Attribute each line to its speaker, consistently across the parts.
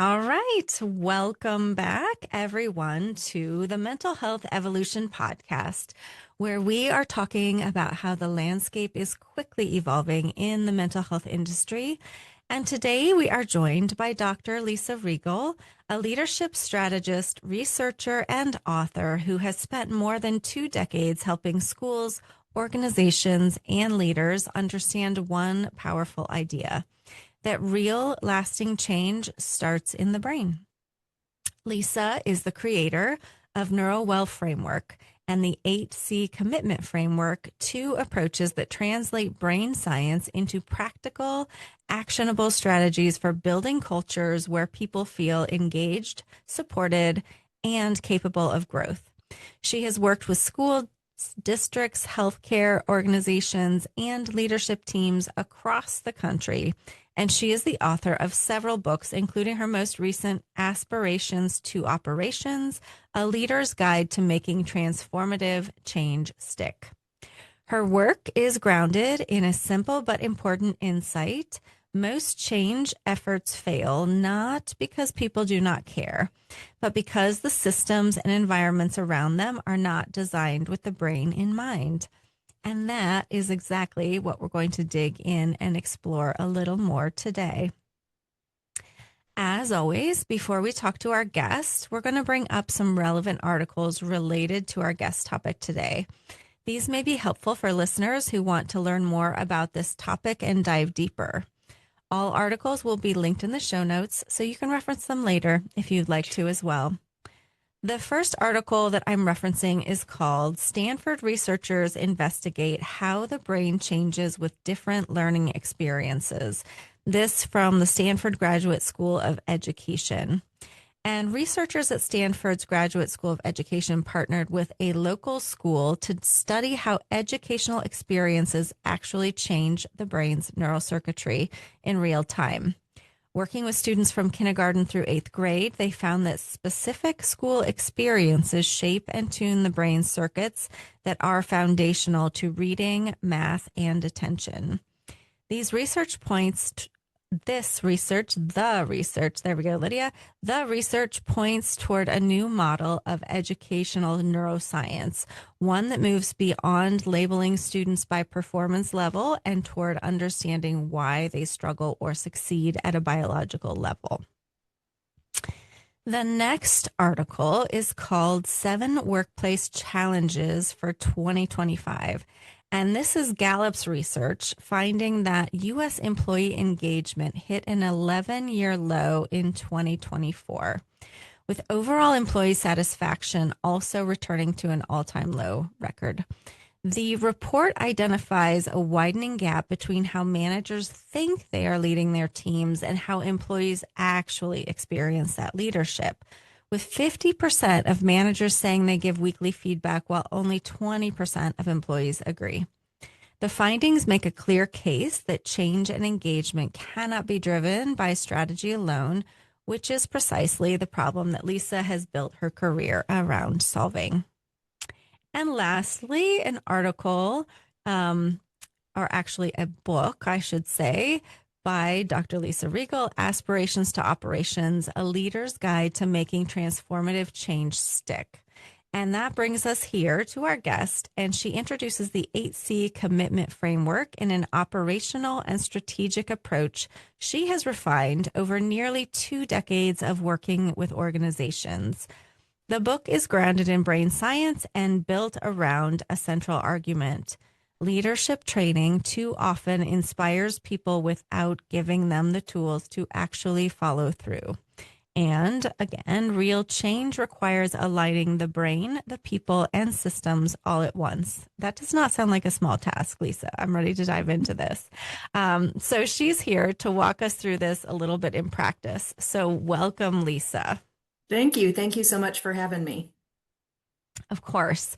Speaker 1: All right. Welcome back, everyone, to the Mental Health Evolution Podcast, where we are talking about how the landscape is quickly evolving in the mental health industry. And today we are joined by Dr. Lisa Riegel, a leadership strategist, researcher, and author who has spent more than 2 decades helping schools, organizations, and leaders understand one powerful idea: that real lasting change starts in the brain. Lisa is the creator of NeuroWell Framework and the 8C Commitment Framework, two approaches that translate brain science into practical, actionable strategies for building cultures where people feel engaged, supported, and capable of growth. She has worked with school districts, healthcare organizations, and leadership teams across the country. And she is the author of several books, including her most recent Aspirations to Operations, A Leader's Guide to Making Transformative Change Stick. Her work is grounded in a simple but important insight: most change efforts fail not because people do not care, but because the systems and environments around them are not designed with the brain in mind. And that is exactly what we're going to dig in and explore a little more today. As always, before we talk to our guest, we're going to bring up some relevant articles related to our guest topic today. These may be helpful for listeners who want to learn more about this topic and dive deeper. All articles will be linked in the show notes, so you can reference them later if you'd like to as well. The first article that I'm referencing is called "Stanford Researchers Investigate How the Brain Changes with Different Learning Experiences." This from the Stanford Graduate School of Education. And researchers at Stanford's Graduate School of Education partnered with a local school to study how educational experiences actually change the brain's neural circuitry in real time. Working with students from kindergarten through 8th grade, they found that specific school experiences shape and tune the brain's circuits that are foundational to reading, math, and attention. These research points there we go, Lydia. The research points toward a new model of educational neuroscience, one that moves beyond labeling students by performance level and toward understanding why they struggle or succeed at a biological level. The next article is called "7 Workplace Challenges for 2025." And this is Gallup's research finding that U.S. employee engagement hit an 11-year low in 2024, with overall employee satisfaction also returning to an all-time low record. The report identifies a widening gap between how managers think they are leading their teams and how employees actually experience that leadership, with 50% of managers saying they give weekly feedback while only 20% of employees agree. The findings make a clear case that change and engagement cannot be driven by strategy alone, which is precisely the problem that Lisa has built her career around solving. And lastly, an article, or actually a book, I should say, by Dr. Lisa Riegel, "Aspirations to Operations, A Leader's Guide to Making Transformative Change Stick." And that brings us here to our guest, and she introduces the 8C Commitment Framework in an operational and strategic approach she has refined over nearly 2 decades of working with organizations. The book is grounded in brain science and built around a central argument: leadership training too often inspires people without giving them the tools to actually follow through. And again, real change requires aligning the brain, the people, and systems all at once. That does not sound like a small task, Lisa. I'm ready to dive into this. So she's here to walk us through this a little bit in practice. So welcome, Lisa.
Speaker 2: Thank you. Thank you so much for having me.
Speaker 1: Of course.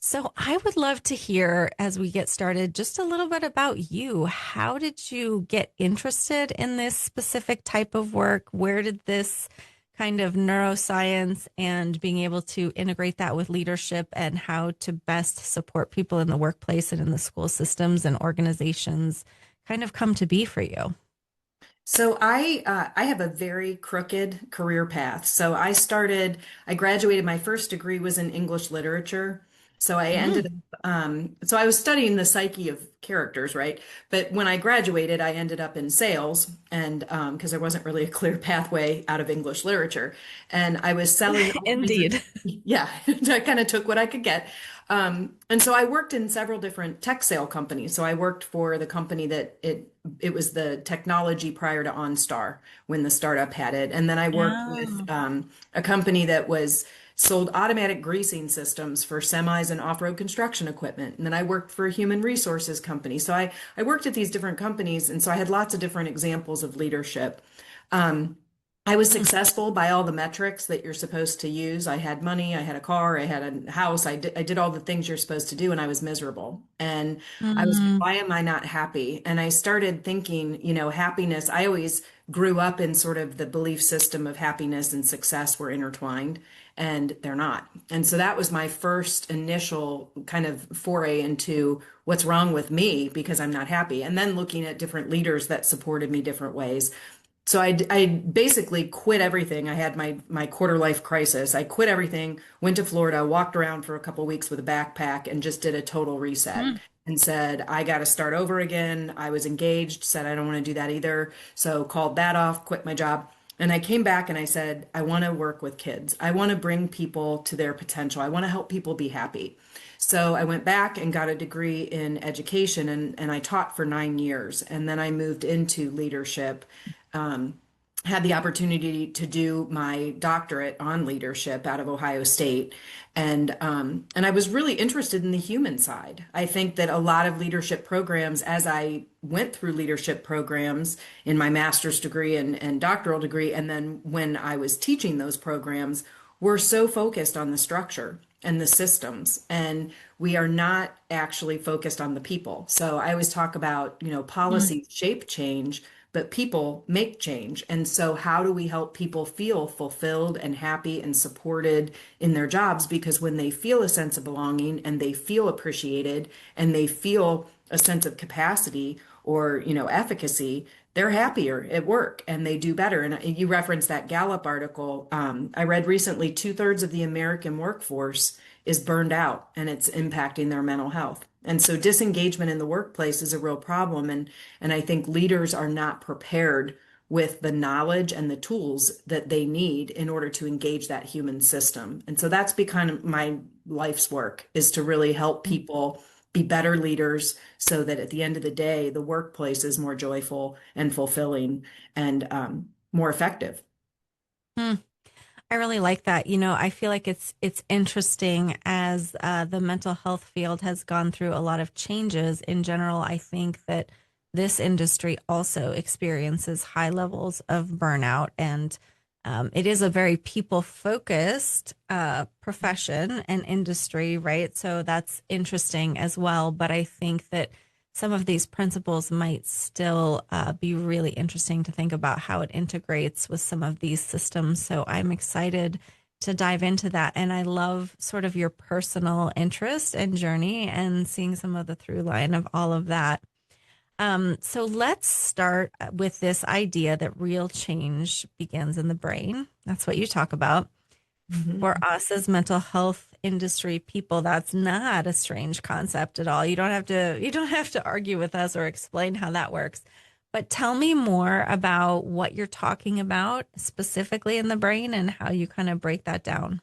Speaker 1: So I would love to hear, as we get started, just a little bit about you. How did you get interested in this specific type of work? Where did this kind of neuroscience and being able to integrate that with leadership and how to best support people in the workplace and in the school systems and organizations kind of come to be for you?
Speaker 2: So I have a very crooked career path. I graduated, my first degree was in English literature. So I ended
Speaker 1: Mm.
Speaker 2: up, so I was studying the psyche of characters, right? But when I graduated, I ended up in sales and because there wasn't really a clear pathway out of English literature. And I was selling all kinds of,
Speaker 1: Indeed.
Speaker 2: yeah, I kind of took what I could get. And so I worked in several different tech sale companies. So I worked for the company that it was the technology prior to OnStar when the startup had it. And then I worked with
Speaker 1: Oh.
Speaker 2: a company that was sold automatic greasing systems for semis and off-road construction equipment. And then I worked for a human resources company. I worked at these different companies. And so I had lots of different examples of leadership. Um, I was
Speaker 1: Mm.
Speaker 2: successful by all the metrics that you're supposed to use. I had money, I had a car, I had a house. I did all the things you're supposed to do, and I was miserable. And I was like,
Speaker 1: Mm.
Speaker 2: why am I not happy? And I started thinking, happiness. I always grew up in sort of the belief system of happiness and success were intertwined, and they're not. And so that was my first initial kind of foray into what's wrong with me because I'm not happy. And then looking at different leaders that supported me different ways. So I basically quit everything. I had my quarter life crisis. I quit everything, went to Florida, walked around for a couple weeks with a backpack, and just did a total reset
Speaker 1: Mm.
Speaker 2: and said, I got to start over again. I was engaged, said, I don't want to do that either. So called that off, quit my job. And I came back and I said, I want to work with kids. I want to bring people to their potential. I want to help people be happy. So I went back and got a degree in education and I taught for 9 years. And then I moved into leadership, um, had the opportunity to do my doctorate on leadership out of Ohio State, and I was really interested in the human side. I think that a lot of leadership programs, as I went through leadership programs in my master's degree and doctoral degree, and then when I was teaching those programs, were so focused on the structure and the systems, and we are not actually focused on the people. So I always talk about,
Speaker 1: Mm.
Speaker 2: policies shape change, but people make change. And so, how do we help people feel fulfilled and happy and supported in their jobs? Because when they feel a sense of belonging and they feel appreciated and they feel a sense of capacity or, efficacy, they're happier at work and they do better. And you referenced that Gallup article. I read recently 2/3 of the American workforce is burned out and it's impacting their mental health. And so disengagement in the workplace is a real problem. And I think leaders are not prepared with the knowledge and the tools that they need in order to engage that human system. And so that's become my life's work is to really help people be better leaders so that at the end of the day, the workplace is more joyful and fulfilling and more effective.
Speaker 1: Mm. I really like that. I feel like it's interesting as the mental health field has gone through a lot of changes in general. I think that this industry also experiences high levels of burnout, and it is a very people focused profession and industry, right? So that's interesting as well. But I think that some of these principles might still be really interesting to think about how it integrates with some of these systems. So I'm excited to dive into that. And I love sort of your personal interest and journey and seeing some of the through line of all of that. So let's start with this idea that real change begins in the brain. That's what you talk about. For
Speaker 2: Mhm.
Speaker 1: us as mental health industry people, that's not a strange concept at all. You don't have to argue with us or explain how that works. But tell me more about what you're talking about specifically in the brain and how you kind of break that down.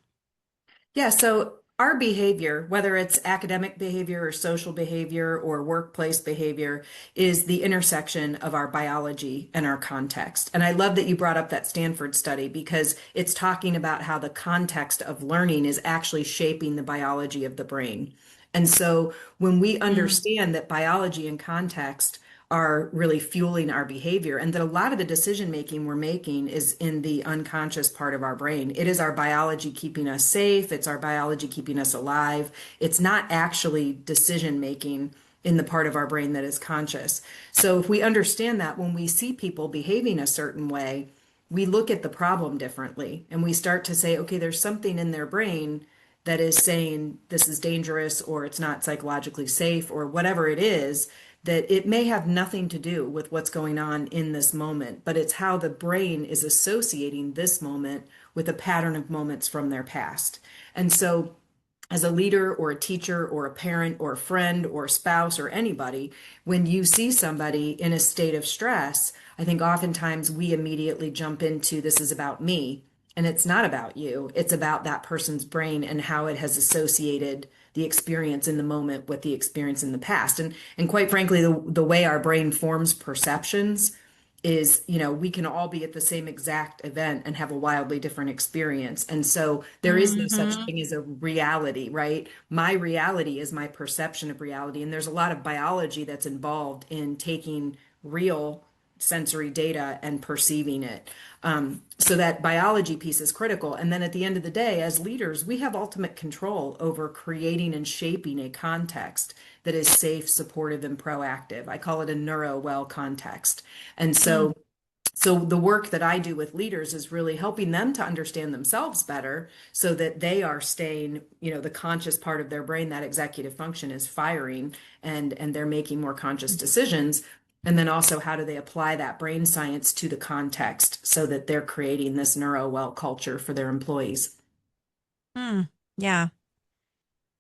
Speaker 2: Yeah, so our behavior, whether it's academic behavior or social behavior or workplace behavior, is the intersection of our biology and our context. And I love that you brought up that Stanford study because it's talking about how the context of learning is actually shaping the biology of the brain. And so when we
Speaker 1: Mm.
Speaker 2: understand that biology and context are really fueling our behavior, and that a lot of the decision making we're making is in the unconscious part of our brain. It is our biology keeping us safe, it's our biology keeping us alive. It's not actually decision making in the part of our brain that is conscious. So if we understand that when we see people behaving a certain way, we look at the problem differently and we start to say, okay, there's something in their brain that is saying this is dangerous or it's not psychologically safe or whatever it is that it may have nothing to do with what's going on in this moment, but it's how the brain is associating this moment with a pattern of moments from their past. And so, as a leader or a teacher or a parent or a friend or a spouse or anybody, when you see somebody in a state of stress, I think oftentimes we immediately jump into this is about me. And it's not about you. It's about that person's brain and how it has associated the experience in the moment with the experience in the past. And quite frankly, the way our brain forms perceptions is, we can all be at the same exact event and have a wildly different experience. And so there is no such
Speaker 1: Mm-hmm.
Speaker 2: thing as a reality, right? My reality is my perception of reality. And there's a lot of biology that's involved in taking real sensory data and perceiving it. So that biology piece is critical. And then at the end of the day, as leaders, we have ultimate control over creating and shaping a context that is safe, supportive, and proactive. I call it a NeuroWell context. And so the work that I do with leaders is really helping them to understand themselves better so that they are staying, the conscious part of their brain, that executive function is firing and they're making more conscious decisions. And then also how do they apply that brain science to the context so that they're creating this neuro well culture for their employees.
Speaker 1: Mm. Yeah.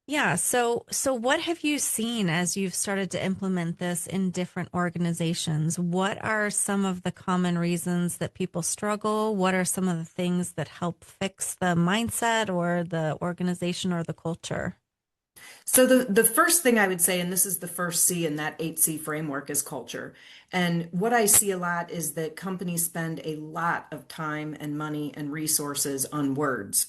Speaker 1: Yeah. So what have you seen as you've started to implement this in different organizations? What are some of the common reasons that people struggle? What are some of the things that help fix the mindset or the organization or the culture?
Speaker 2: So the first thing I would say, and this is the first C in that 8C framework, is culture. And what I see a lot is that companies spend a lot of time and money and resources on words.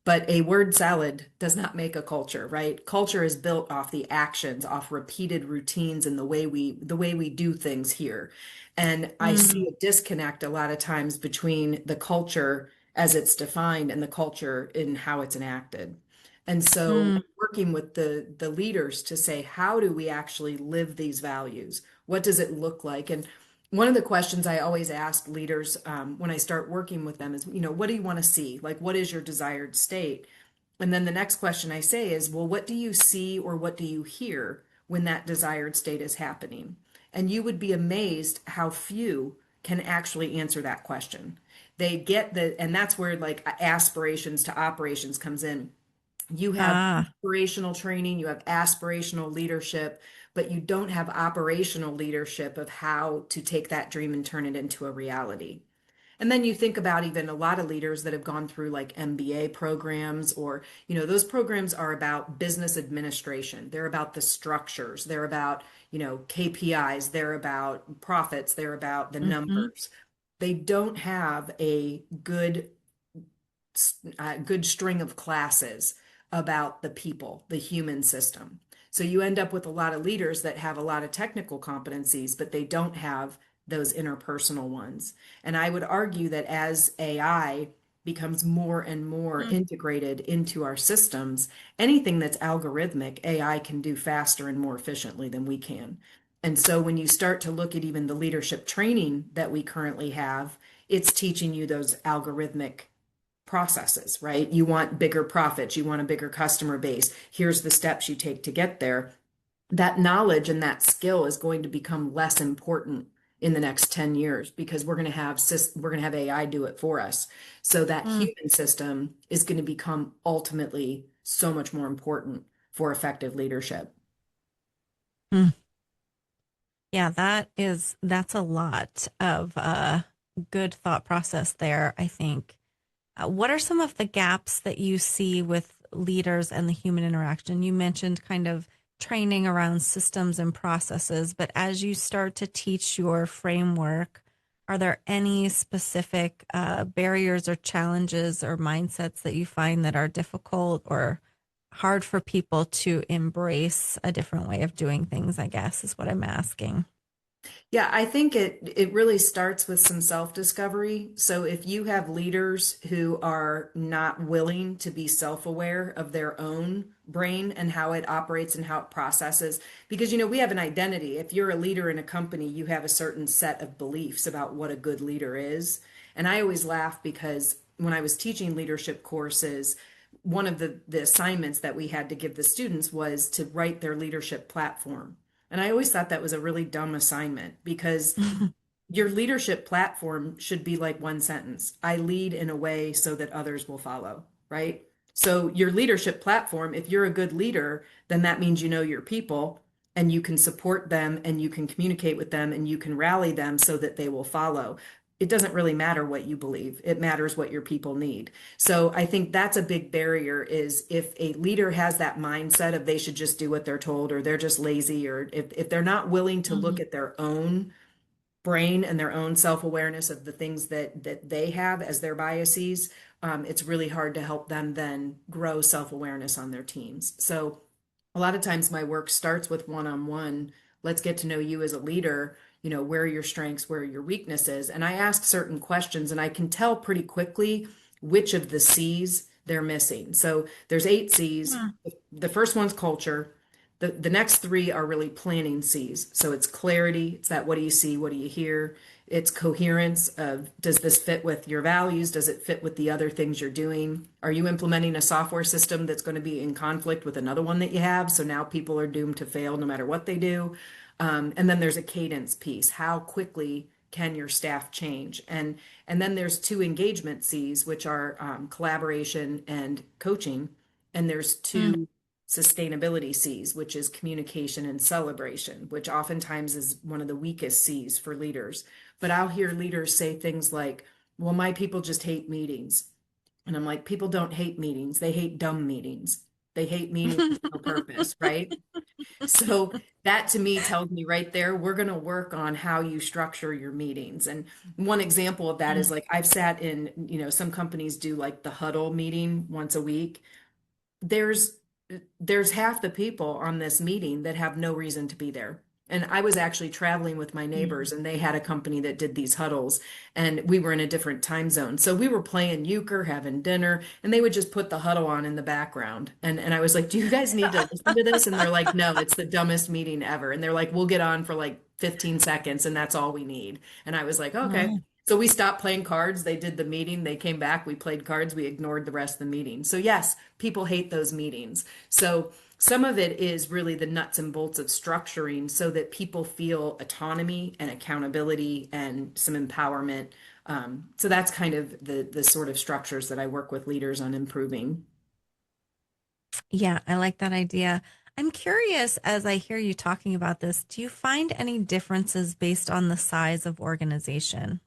Speaker 2: But a word salad does not make a culture, right? Culture is built off the actions, off repeated routines and the way we do things here. And I see
Speaker 1: Mm,
Speaker 2: a disconnect a lot of times between the culture as it's defined and the culture in how it's enacted. And so
Speaker 1: mm,
Speaker 2: working with the leaders to say, how do we actually live these values? What does it look like? And one of the questions I always ask leaders when I start working with them is, what do you want to see? Like, what is your desired state? And then the next question I say is, well, what do you see or what do you hear when that desired state is happening? And you would be amazed how few can actually answer that question. They get and that's where like aspirations to operations comes in. You have
Speaker 1: ah,
Speaker 2: aspirational training, you have aspirational leadership, but you don't have operational leadership of how to take that dream and turn it into a reality. And then you think about even a lot of leaders that have gone through like MBA programs, or, those programs are about business administration. They're about the structures. They're about, KPIs. They're about profits. They're about the
Speaker 1: mhm,
Speaker 2: numbers. They don't have a good string of classes about the people, the human system. So you end up with a lot of leaders that have a lot of technical competencies, but they don't have those interpersonal ones. And I would argue that as AI becomes more and more
Speaker 1: mm,
Speaker 2: integrated into our systems, anything that's algorithmic, AI can do faster and more efficiently than we can. And so when you start to look at even the leadership training that we currently have, it's teaching you those algorithmic processes, right? You want bigger profits, you want a bigger customer base. Here's the steps you take to get there. That knowledge and that skill is going to become less important in the next 10 years because we're going to have AI do it for us. So that
Speaker 1: mm,
Speaker 2: human system is going to become ultimately so much more important for effective leadership.
Speaker 1: mm. Yeah, that's a lot of good thought process there, I think. What are some of the gaps that you see with leaders and the human interaction? You mentioned kind of training around systems and processes, but as you start to teach your framework, are there any specific barriers or challenges or mindsets that you find that are difficult or hard for people to embrace a different way of doing things, I guess, is what I'm asking.
Speaker 2: Yeah, I think it really starts with some self-discovery. So if you have leaders who are not willing to be self-aware of their own brain and how it operates and how it processes, because we have an identity. If you're a leader in a company, you have a certain set of beliefs about what a good leader is. And I always laugh because when I was teaching leadership courses, one of the assignments that we had to give the students was to write their leadership platform. And I always thought that was a really dumb assignment because your leadership platform should be like one sentence. I lead in a way so that others will follow, right? So your leadership platform, if you're a good leader, then that means you know your people and you can support them and you can communicate with them and you can rally them so that they will follow. It doesn't really matter what you believe. It matters what your people need. So I think that's a big barrier is if a leader has that mindset of they should just do what they're told or they're just lazy or if they're not willing to look
Speaker 1: Mhm.
Speaker 2: at their own brain and their own self-awareness of the things that they have as their biases, it's really hard to help them then grow self-awareness on their teams. So a lot of times my work starts with one-on-one. Let's get to know you as a leader. Where are your strengths, where are your weaknesses? And I ask certain questions, and I can tell pretty quickly which of the C's they're missing. So there's 8 C's.
Speaker 1: Hmm.
Speaker 2: The first one's culture. The next three are really planning C's. So it's clarity, it's that what do you see, what do you hear? It's coherence of does this fit with your values? Does it fit with the other things you're doing? Are you implementing a software system that's going to be in conflict with another one that you have? So now people are doomed to fail no matter what they do. And then there's a cadence piece. How quickly can your staff change? And then there's two engagement C's, which are collaboration and coaching. And there's
Speaker 1: Mm.
Speaker 2: two sustainability C's, which is communication and celebration, which oftentimes is one of the weakest C's for leaders. But I'll hear leaders say things like, well, my people just hate meetings. And I'm like, people don't hate meetings. They hate dumb meetings. They hate meetings with no purpose, right? So that to me tells me right there, we're going to work on how you structure your meetings. And one example of that is
Speaker 1: Mm.
Speaker 2: like I've sat in, some companies do like the huddle meeting once a week. There's half the people on this meeting that have no reason to be there. And I was actually traveling with my
Speaker 1: Mm.
Speaker 2: neighbors, and they had a company that did these huddles, and we were in a different time zone. So we were playing euchre, having dinner, and they would just put the huddle on in the background. And I was like, "Do you guys need to listen to this?" And they're like, "No, it's the dumbest meeting ever." And they're like, "We'll get on for like 15 seconds, and that's all we need." And I was like, "Okay."
Speaker 1: Mm.
Speaker 2: So we stopped playing cards. They did the meeting. They came back. We played cards. We ignored the rest of the meeting. So yes, people hate those meetings. So some of it is really the nuts and bolts of structuring so that people feel autonomy and accountability and some empowerment. So that's kind of the sort of structures that I work with leaders on improving.
Speaker 1: Yeah, I like that idea. I'm curious as I hear you talking about this, do you find any differences based on the size of organization?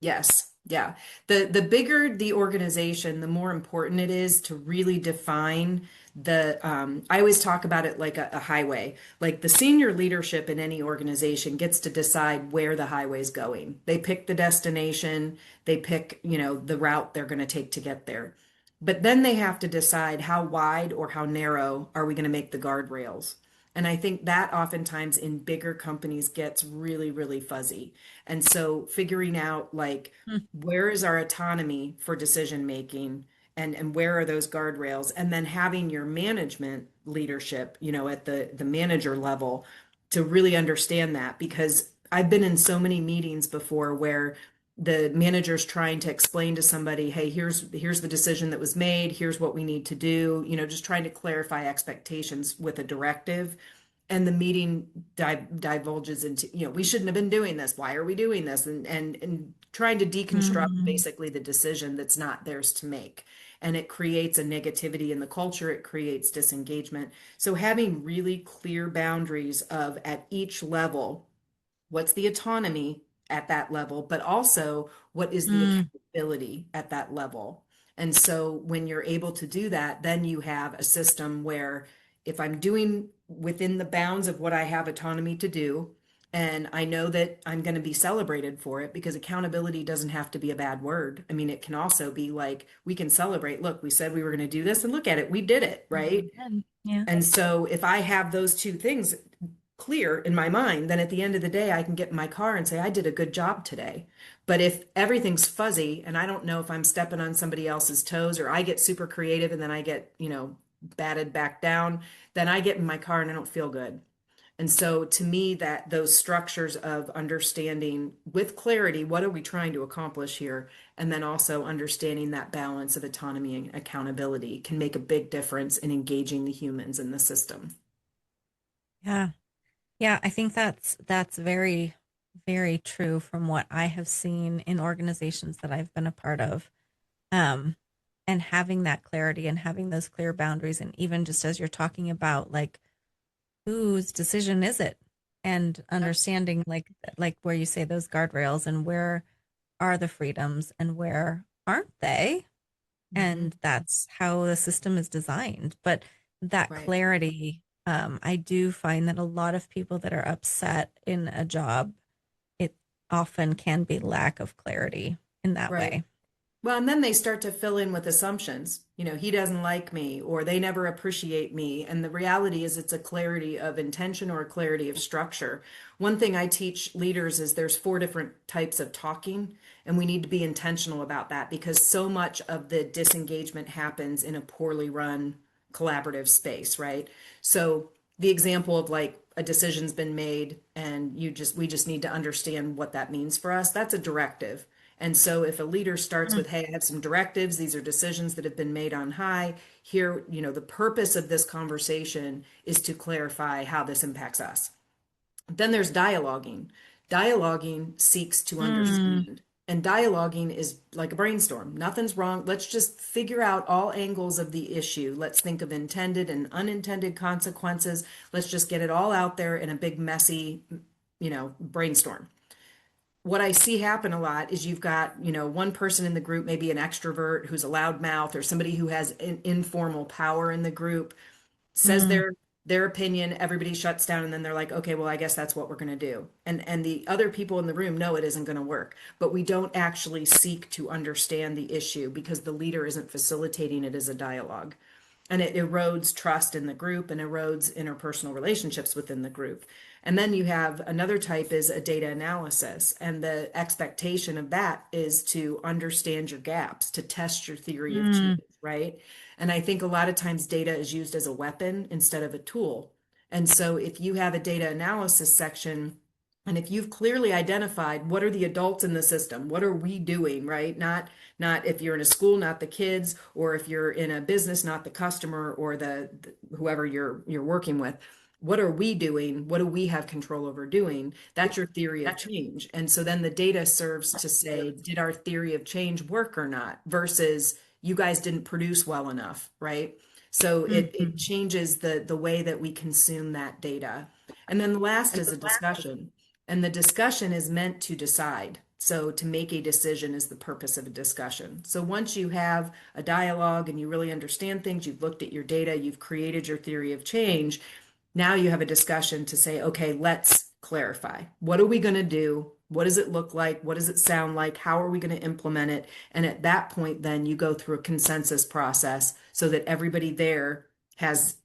Speaker 2: Yes. Yeah. The bigger the organization, the more important it is to really define I always talk about it like a highway. Like the senior leadership in any organization gets to decide where the highway's going. They pick the destination, they pick, the route they're going to take to get there. But then they have to decide how wide or how narrow are we going to make the guardrails. And I think that oftentimes in bigger companies gets really, really fuzzy. And so figuring out like
Speaker 1: Mm.
Speaker 2: where is our autonomy for decision making and where are those guardrails and then having your management leadership, at the manager level to really understand that because I've been in so many meetings before where the manager's trying to explain to somebody, hey, here's the decision that was made, here's what we need to do, just trying to clarify expectations with a directive and the meeting divulges into we shouldn't have been doing this, why are we doing this, and trying to deconstruct
Speaker 1: Mm.
Speaker 2: basically the decision that's not theirs to make, and it creates a negativity in the culture, it creates disengagement. So having really clear boundaries of at each level what's the autonomy at that level, but also what is the
Speaker 1: Mm.
Speaker 2: accountability at that level. And so when you're able to do that, then you have a system where if I'm doing within the bounds of what I have autonomy to do, and I know that I'm going to be celebrated for it because accountability doesn't have to be a bad word. I mean, it can also be like we can celebrate, look, we said we were going to do this and look at it, we did it, right?
Speaker 1: Good. Yeah.
Speaker 2: And so if I have those two things clear in my mind, then at the end of the day, I can get in my car and say, I did a good job today. But if everything's fuzzy and I don't know if I'm stepping on somebody else's toes or I get super creative and then I get, batted back down, then I get in my car and I don't feel good. And so to me, that those structures of understanding with clarity, what are we trying to accomplish here? And then also understanding that balance of autonomy and accountability can make a big difference in engaging the humans in the system.
Speaker 1: Yeah. Yeah, I think that's very, very true from what I have seen in organizations that I've been a part of. Um, and having that clarity and having those clear boundaries, and even just as you're talking about, like, whose decision is it? And understanding, like where you say those guardrails and where are the freedoms and where aren't they?
Speaker 2: Mhm.
Speaker 1: And that's how the system is designed. But that
Speaker 2: Right.
Speaker 1: clarity, I do find that a lot of people that are upset in a job, it often can be lack of clarity in that
Speaker 2: Right.
Speaker 1: way.
Speaker 2: Well, and then they start to fill in with assumptions. He doesn't like me, or they never appreciate me. And the reality is, it's a clarity of intention or a clarity of structure. One thing I teach leaders is there's four different types of talking, and we need to be intentional about that because so much of the disengagement happens in a poorly run collaborative space, right? So the example of like a decision's been made and we just need to understand what that means for us, that's a directive. And so if a leader starts
Speaker 1: Mm,
Speaker 2: with, hey, I have some directives, these are decisions that have been made on high. Here, the purpose of this conversation is to clarify how this impacts us. Then there's dialoguing. Dialoguing seeks to
Speaker 1: mm,
Speaker 2: understand. And dialoguing is like a brainstorm. Nothing's wrong. Let's just figure out all angles of the issue. Let's think of intended and unintended consequences. Let's just get it all out there in a big, messy, brainstorm. What I see happen a lot is you've got, one person in the group, maybe an extrovert who's a loudmouth or somebody who has an informal power in the group, says
Speaker 1: mm,
Speaker 2: their opinion, everybody shuts down, and then they're like, okay, well, I guess that's what we're going to do. And the other people in the room know it isn't going to work, but we don't actually seek to understand the issue because the leader isn't facilitating it as a dialogue. And it erodes trust in the group and erodes interpersonal relationships within the group. And then you have another type is a data analysis. And the expectation of that is to understand your gaps, to test your theory of change,
Speaker 1: mm,
Speaker 2: right? And I think a lot of times data is used as a weapon instead of a tool. And so if you have a data analysis section, and if you've clearly identified what are the adults in the system, what are we doing, right? Not if you're in a school, not the kids, or if you're in a business, not the customer or the whoever you're working with. What are we doing? What do we have control over doing? That's your theory of change. And so then the data serves to say, did our theory of change work or not? Versus you guys didn't produce well enough, right? So it
Speaker 1: mm,
Speaker 2: changes the way that we consume that data. And then the last is a discussion. And the discussion is meant to decide. So to make a decision is the purpose of a discussion. So once you have a dialogue and you really understand things, you've looked at your data, you've created your theory of change, now you have a discussion to say, okay, let's clarify. What are we going to do? What does it look like? What does it sound like? How are we going to implement it? And at that point, then you go through a consensus process so that everybody there has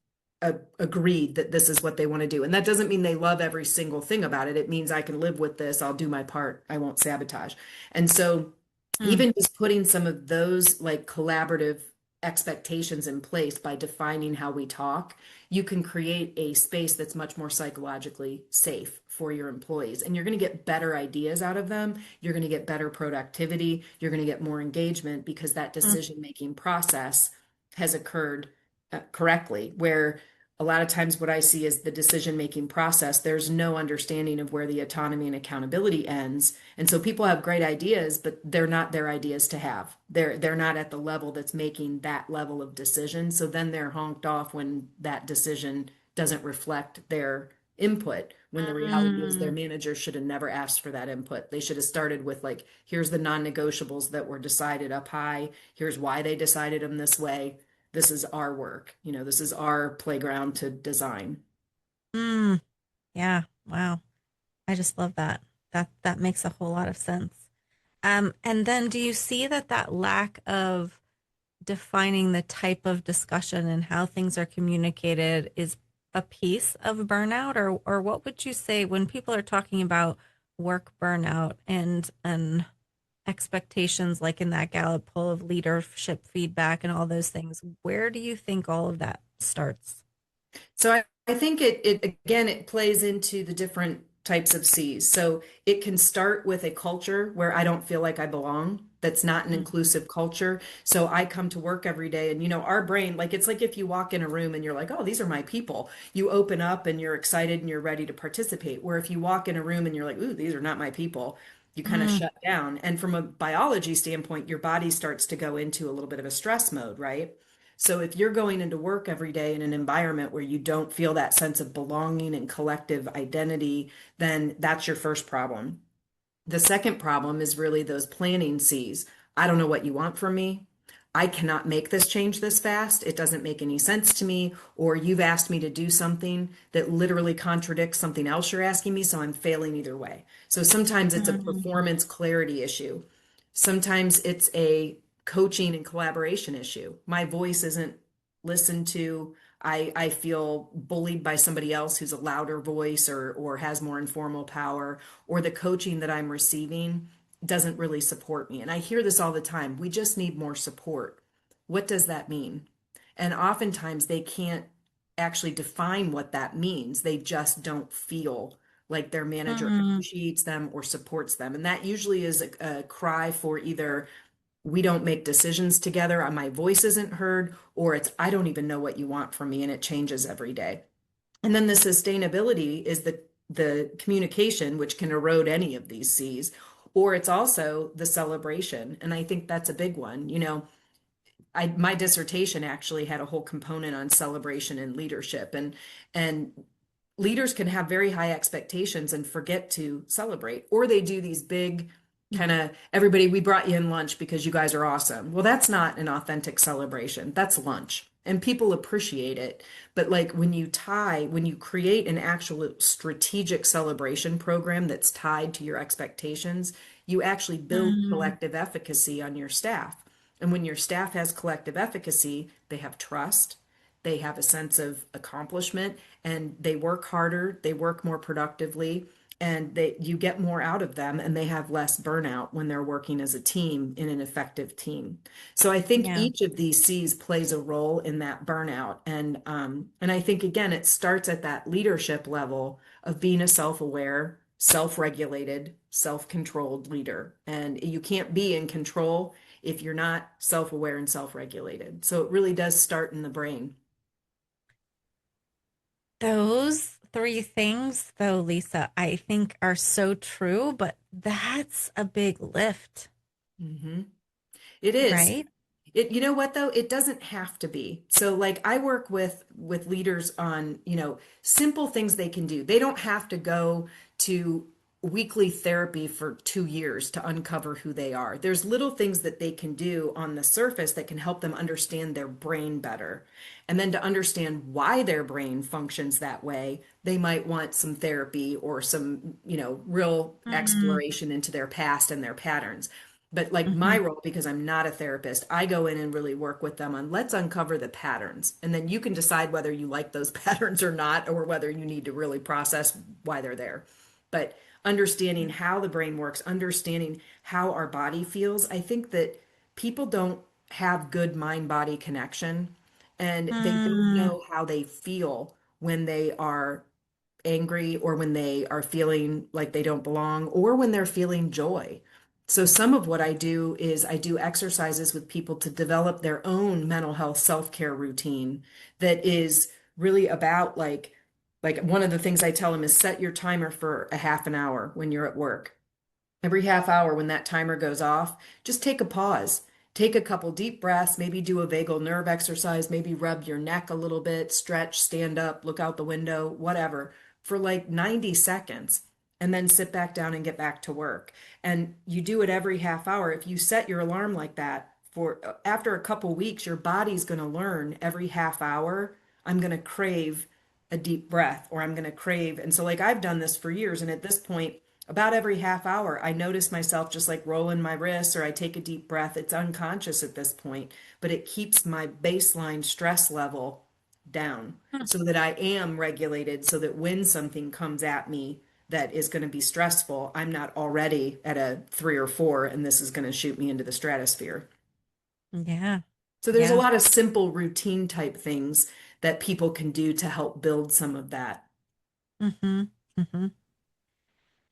Speaker 2: agreed that this is what they want to do. And that doesn't mean they love every single thing about it. It means I can live with this. I'll do my part. I won't sabotage. And so
Speaker 1: mm,
Speaker 2: even just putting some of those like collaborative expectations in place by defining how we talk, you can create a space that's much more psychologically safe for your employees. And you're going to get better ideas out of them. You're going to get better productivity. You're going to get more engagement because that
Speaker 1: mm,
Speaker 2: decision-making process has occurred correctly. Where a lot of times what I see is the decision-making process, there's no understanding of where the autonomy and accountability ends. And so people have great ideas, but they're not their ideas to have. They're not at the level that's making that level of decision. So then they're honked off when that decision doesn't reflect their input, when the reality is their
Speaker 1: mm,
Speaker 2: manager should have never asked for that input. They should have started with like, here's the non-negotiables that were decided up high. Here's why they decided them this way. This is our work. This is our playground to design.
Speaker 1: mm. Yeah. Wow. I just love that. That makes a whole lot of sense. And then do you see that lack of defining the type of discussion and how things are communicated is a piece of burnout, or what would you say when people are talking about work burnout and expectations, like in that Gallup poll of leadership feedback and all those things, where do you think all of that starts?
Speaker 2: So I think it again, it plays into the different types of C's. So it can start with a culture where I don't feel like I belong. That's not an inclusive culture. So I come to work every day and, our brain, like it's like if you walk in a room and you're like, oh, these are my people, you open up and you're excited and you're ready to participate. Where if you walk in a room and you're like, ooh, these are not my people, you kind of
Speaker 1: Mm,
Speaker 2: shut down. And from a biology standpoint, your body starts to go into a little bit of a stress mode, right? So if you're going into work every day in an environment where you don't feel that sense of belonging and collective identity, then that's your first problem. The second problem is really those planning C's. I don't know what you want from me. I cannot make this change this fast. It doesn't make any sense to me. Or you've asked me to do something that literally contradicts something else you're asking me, so I'm failing either way. So sometimes it's a
Speaker 1: mm,
Speaker 2: performance clarity issue. Sometimes it's a coaching and collaboration issue. My voice isn't listened to. I feel bullied by somebody else who's a louder voice or has more informal power, or the coaching that I'm receiving doesn't really support me. And I hear this all the time. We just need more support. What does that mean? And oftentimes they can't actually define what that means. They just don't feel like their manager
Speaker 1: mm.
Speaker 2: appreciates them or supports them. And that usually is a cry for either we don't make decisions together, my voice isn't heard, or it's I don't even know what you want from me and it changes every day. And then the sustainability is the communication, which can erode any of these C's, or it's also the celebration. And I think that's a big one. My dissertation actually had a whole component on celebration and leadership, and leaders can have very high expectations and forget to celebrate, or they do these big kind of everybody, we brought you in lunch because you guys are awesome. Well, that's not an authentic celebration. That's lunch. And people appreciate it. But like when you create an actual strategic celebration program that's tied to your expectations, you actually build
Speaker 1: Mm,
Speaker 2: collective efficacy on your staff. And when your staff has collective efficacy, they have trust, they have a sense of accomplishment, and they work harder, they work more productively, and you get more out of them, and they have less burnout when they're working as a team in an effective team. So I think
Speaker 1: yeah.
Speaker 2: each of these C's plays a role in that burnout. And I think again, it starts at that leadership level of being a self-aware, self-regulated, self-controlled leader. And you can't be in control if you're not self-aware and self-regulated. So it really does start in the brain.
Speaker 1: Those three things, though, Lisa, I think are so true, but that's a big lift,
Speaker 2: Mhm. It is.
Speaker 1: right?
Speaker 2: You know what though? It doesn't have to be. So like I work with leaders on, simple things they can do. They don't have to go to weekly therapy for 2 years to uncover who they are. There's little things that they can do on the surface that can help them understand their brain better. And then to understand why their brain functions that way, they might want some therapy or some, real
Speaker 1: Mm,
Speaker 2: exploration into their past and their patterns. But like my
Speaker 1: mhm,
Speaker 2: role, because I'm not a therapist, I go in and really work with them on let's uncover the patterns. And then you can decide whether you like those patterns or not, or whether you need to really process why they're there. But understanding how the brain works, understanding how our body feels, I think that people don't have good mind body connection, and they don't
Speaker 1: mm,
Speaker 2: know how they feel when they are angry, or when they are feeling like they don't belong, or when they're feeling joy. So some of what I do is I do exercises with people to develop their own mental health self-care routine that is really about like one of the things I tell them is set your timer for a half an hour when you're at work. Every half hour when that timer goes off, just take a pause. Take a couple deep breaths, maybe do a vagal nerve exercise, maybe rub your neck a little bit, stretch, stand up, look out the window, whatever, for like 90 seconds, and then sit back down and get back to work. And you do it every half hour. If you set your alarm like that for after a couple weeks, your body's going to learn every half hour, I'm going to crave a deep breath, or I'm going to crave. And so like I've done this for years, and at this point, about every half hour, I notice myself just like rolling my wrists, or I take a deep breath. It's unconscious at this point, but it keeps my baseline stress level down
Speaker 1: mm.
Speaker 2: so that I am regulated, so that when something comes at me that is going to be stressful, I'm not already at a 3 or 4 and this is going to shoot me into the stratosphere.
Speaker 1: Yeah,
Speaker 2: So there's a
Speaker 1: yeah.
Speaker 2: lot of simple routine type things that people can do to help build some of that.
Speaker 1: Hmm. Hmm.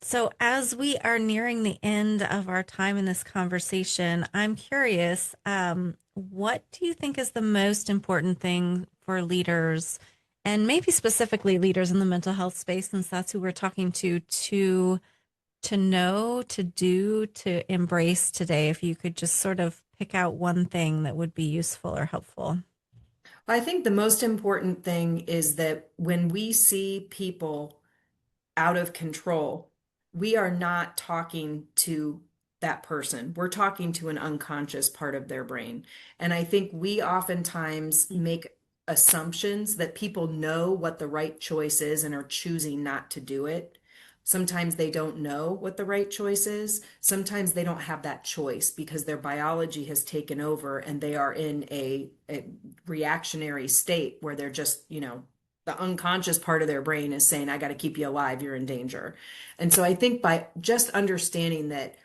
Speaker 1: So, as we are nearing the end of our time in this conversation, I'm curious, what do you think is the most important thing for leaders, and maybe specifically leaders in the mental health space, since that's who we're talking to know, to do, to embrace today? If you could just sort of pick out one thing that would be useful or helpful.
Speaker 2: I think the most important thing is that when we see people out of control, we are not talking to that person. We're talking to an unconscious part of their brain. And I think we oftentimes make assumptions that people know what the right choice is and are choosing not to do it. Sometimes they don't know what the right choice is. Sometimes they don't have that choice because their biology has taken over and they are in a reactionary state where they're just, the unconscious part of their brain is saying, I got to keep you alive, you're in danger. And so I think by just understanding that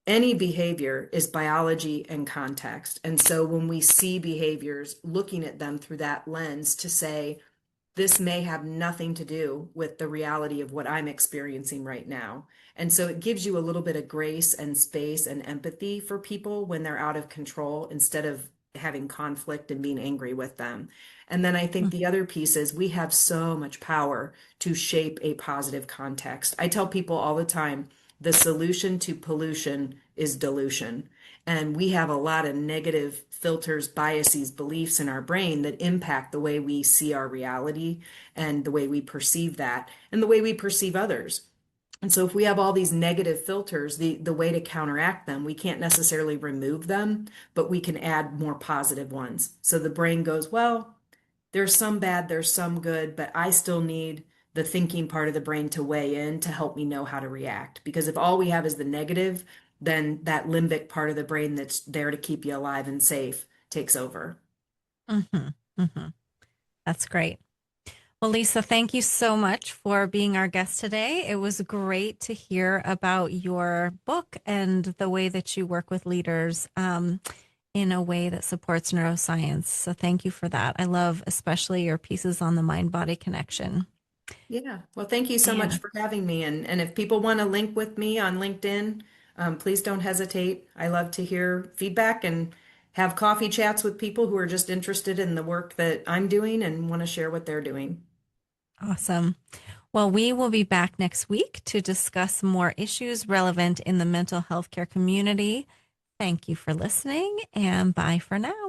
Speaker 2: any behavior is biology and context. And so when we see behaviors, looking at them through that lens to say, this may have nothing to do with the reality of what I'm experiencing right now. And so it gives you a little bit of grace and space and empathy for people when they're out of control instead of having conflict and being angry with them. And then I think the other piece is we have so much power to shape a positive context. I tell people all the time, the solution to pollution is dilution. And we have a lot of negative filters, biases, beliefs in our brain that impact the way we see our reality and the way we perceive that and the way we perceive others. And so if we have all these negative filters, the way to counteract them, we can't necessarily remove them, but we can add more positive ones. So the brain goes, well, there's some bad, there's some good, but I still need the thinking part of the brain to weigh in to help me know how to react. Because if all we have is the negative, then that limbic part of the brain that's there to keep you alive and safe takes over.
Speaker 1: Hmm. Hmm. That's great. Well, Lisa, thank you so much for being our guest today. It was great to hear about your book and the way that you work with leaders in a way that supports neuroscience. So thank you for that. I love especially your pieces on the mind-body connection.
Speaker 2: Yeah. Well, thank you so much
Speaker 1: Yeah,
Speaker 2: for having me. And if people want to link with me on LinkedIn, please don't hesitate. I love to hear feedback and have coffee chats with people who are just interested in the work that I'm doing and want to share what they're doing.
Speaker 1: awesome. Well, we will be back next week to discuss more issues relevant in the mental health care community. Thank you for listening, and bye for now.